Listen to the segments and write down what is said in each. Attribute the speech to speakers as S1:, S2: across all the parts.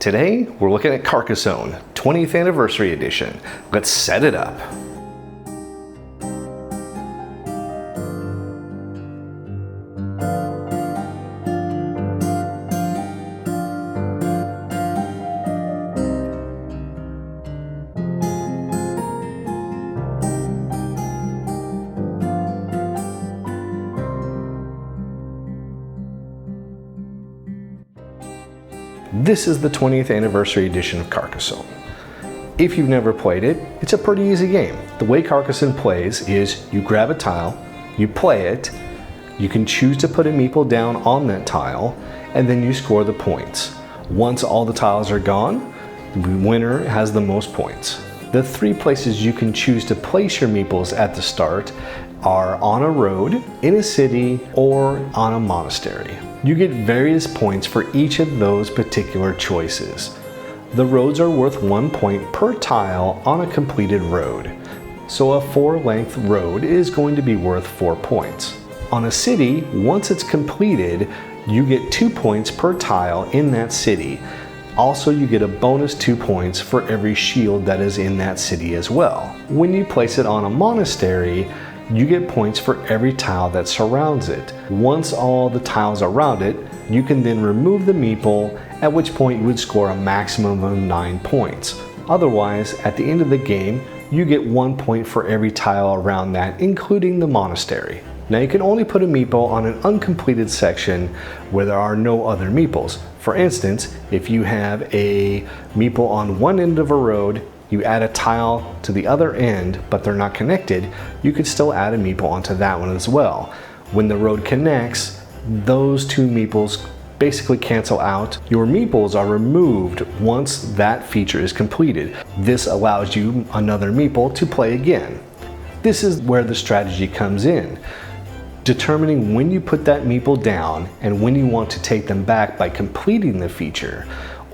S1: Today, we're looking at Carcassonne 20th Anniversary Edition. Let's set it up. This is the 20th Anniversary Edition of Carcassonne. If you've never played it, it's a pretty easy game. The way Carcassonne plays is you grab a tile, you play it, you can choose to put a meeple down on that tile, and then you score the points. Once all the tiles are gone, the winner has the most points. The three places you can choose to place your meeples at the start are on a road, in a city, or on a monastery. You get various points for each of those particular choices. The roads are worth 1 point per tile on a completed road. So a 4-length road is going to be worth 4 points. On a city, once it's completed, you get 2 points per tile in that city. Also, you get a bonus 2 points for every shield that is in that city as well. When you place it on a monastery, you get points for every tile that surrounds it. Once all the tiles are around it, you can then remove the meeple, at which point you would score a maximum of 9 points. Otherwise, at the end of the game, you get 1 point for every tile around that, including the monastery. Now you can only put a meeple on an uncompleted section where there are no other meeples. For instance, if you have a meeple on one end of a road, you add a tile to the other end, but they're not connected, you could still add a meeple onto that one as well. When the road connects, those two meeples basically cancel out. Your meeples are removed once that feature is completed. This allows you another meeple to play again. This is where the strategy comes in. Determining when you put that meeple down and when you want to take them back by completing the feature.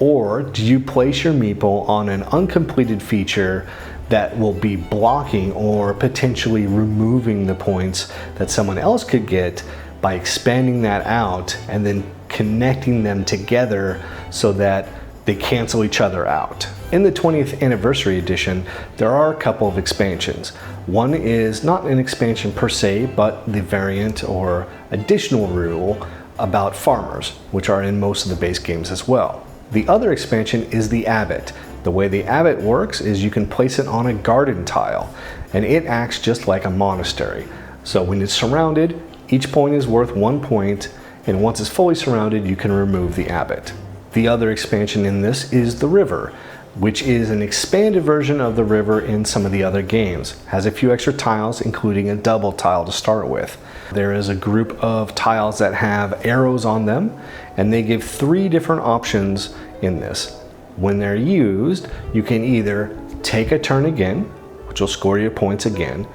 S1: Or do you place your meeple on an uncompleted feature that will be blocking or potentially removing the points that someone else could get by expanding that out and then connecting them together so that they cancel each other out. In the 20th Anniversary Edition, there are a couple of expansions. One is not an expansion per se, but the variant or additional rule about farmers, which are in most of the base games as well. The other expansion is the abbot. The way the abbot works is you can place it on a garden tile, and it acts just like a monastery. So when it's surrounded, each point is worth 1 point, and once it's fully surrounded, you can remove the abbot. The other expansion in this is the river, which is an expanded version of the river in some of the other games. Has a few extra tiles, including a double tile to start with. There is a group of tiles that have arrows on them, and they give 3 different options in this. When they're used, you can either take a turn again, which will score your points again.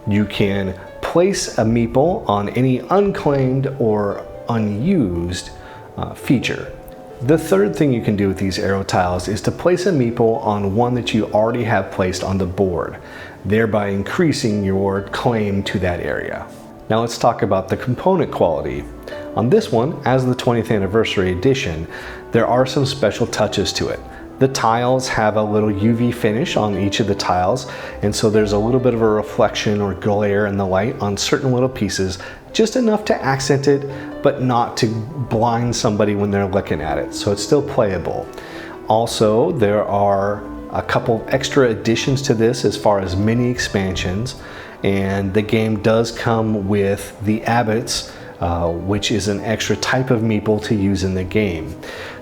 S1: You can place a meeple on any unclaimed or unused feature. The third thing you can do with these arrow tiles is to place a meeple on one that you already have placed on the board, thereby increasing your claim to that area. Now let's talk about the component quality. On this one, as the 20th Anniversary Edition, there are some special touches to it. The tiles have a little UV finish on each of the tiles, and so there's a little bit of a reflection or glare in the light on certain little pieces, just enough to accent it, but not to blind somebody when they're looking at it, so it's still playable. Also, there are a couple of extra additions to this as far as mini expansions, and the game does come with the abbots, which is an extra type of meeple to use in the game.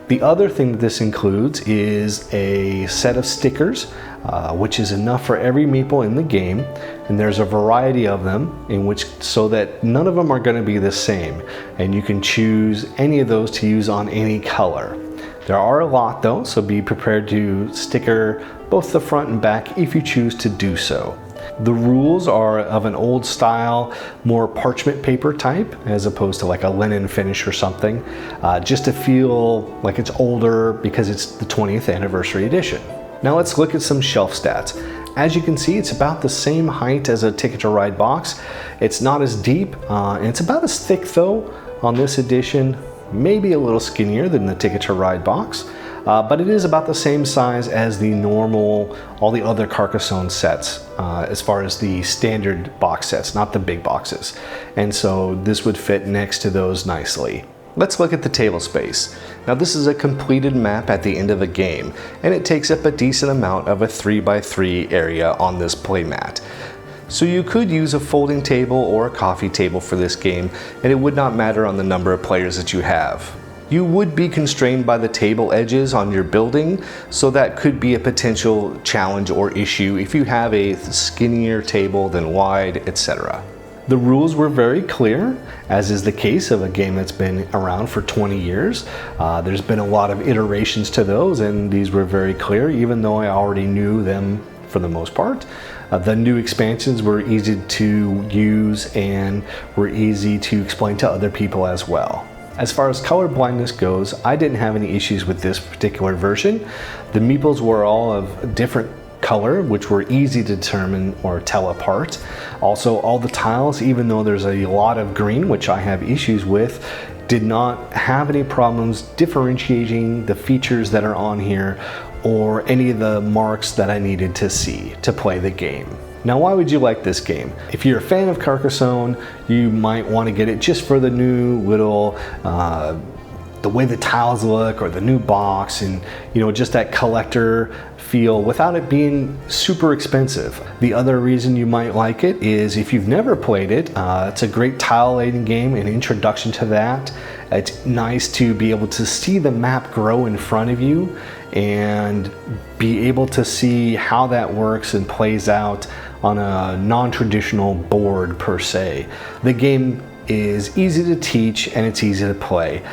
S1: The other thing that this includes is a set of stickers, which is enough for every meeple in the game, and there's a variety of them so that none of them are going to be the same, and you can choose any of those to use on any color. There are a lot though, so be prepared to sticker both the front and back if you choose to do so. The rules are of an old style, more parchment paper type, as opposed to like a linen finish or something, just to feel like it's older because it's the 20th Anniversary Edition. Now let's look at some shelf stats. As you can see, it's about the same height as a Ticket to Ride box. It's not as deep, and it's about as thick though on this edition, maybe a little skinnier than the Ticket to Ride box. but it is about the same size as the normal, all the other Carcassonne sets, as far as the standard box sets, not the big boxes. And so this would fit next to those nicely. Let's look at the table space. Now this is a completed map at the end of a game, and it takes up a decent amount of a 3x3 area on this playmat. So you could use a folding table or a coffee table for this game, and it would not matter on the number of players that you have. You would be constrained by the table edges on your building, so that could be a potential challenge or issue if you have a skinnier table than wide, etc. The rules were very clear, as is the case of a game that's been around for 20 years. There's been a lot of iterations to those, and these were very clear, even though I already knew them for the most part. The new expansions were easy to use and were easy to explain to other people as well. As far as color blindness goes, I didn't have any issues with this particular version. The meeples were all of different color, which were easy to determine or tell apart. Also, all the tiles, even though there's a lot of green, which I have issues with, did not have any problems differentiating the features that are on here or any of the marks that I needed to see to play the game. Now, why would you like this game? If you're a fan of Carcassonne, you might want to get it just for the new little the way the tiles look, or the new box, and just that collector feel without it being super expensive. The other reason you might like it is if you've never played it, it's a great tile laying game, an introduction to that. It's nice to be able to see the map grow in front of you and be able to see how that works and plays out on a non-traditional board per se. The game is easy to teach and it's easy to play.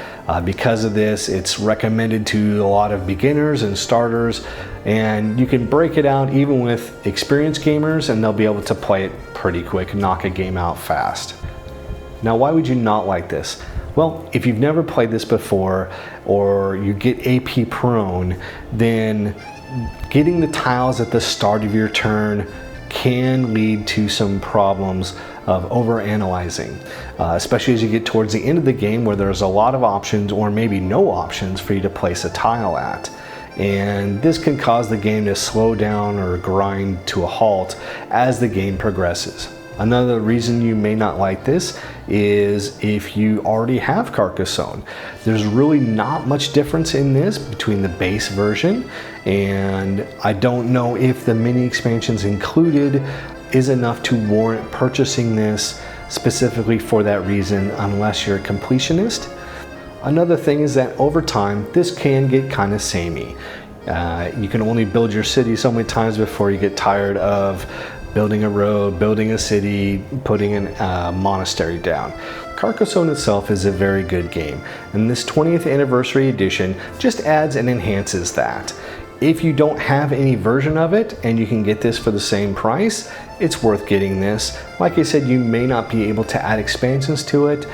S1: Because of this, it's recommended to a lot of beginners and starters, and you can break it out even with experienced gamers and they'll be able to play it pretty quick and knock a game out fast. Now, why would you not like this? Well, if you've never played this before or you get AP prone, then getting the tiles at the start of your turn can lead to some problems of overanalyzing, especially as you get towards the end of the game where there's a lot of options or maybe no options for you to place a tile at. And this can cause the game to slow down or grind to a halt as the game progresses. Another reason you may not like this is if you already have Carcassonne. There's really not much difference in this between the base version, and I don't know if the mini expansions included is enough to warrant purchasing this specifically for that reason unless you're a completionist. Another thing is that over time this can get kind of samey. You can only build your city so many times before you get tired of building a road, building a city, putting a monastery down. Carcassonne itself is a very good game, and this 20th anniversary edition just adds and enhances that. If you don't have any version of it and you can get this for the same price, it's worth getting this. Like I said, you may not be able to add expansions to it,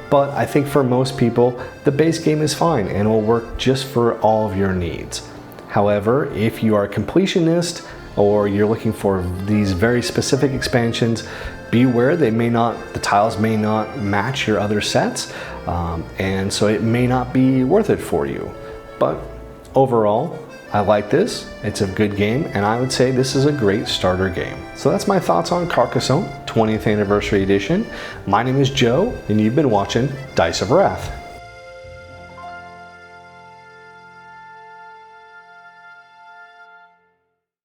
S1: but I think for most people, the base game is fine and will work just for all of your needs. However, if you are a completionist or you're looking for these very specific expansions, beware, the tiles may not match your other sets, and so it may not be worth it for you. But overall, I like this. It's a good game, and I would say this is a great starter game. So that's my thoughts on Carcassonne 20th Anniversary Edition. My name is Joe, and you've been watching Dice of Wrath.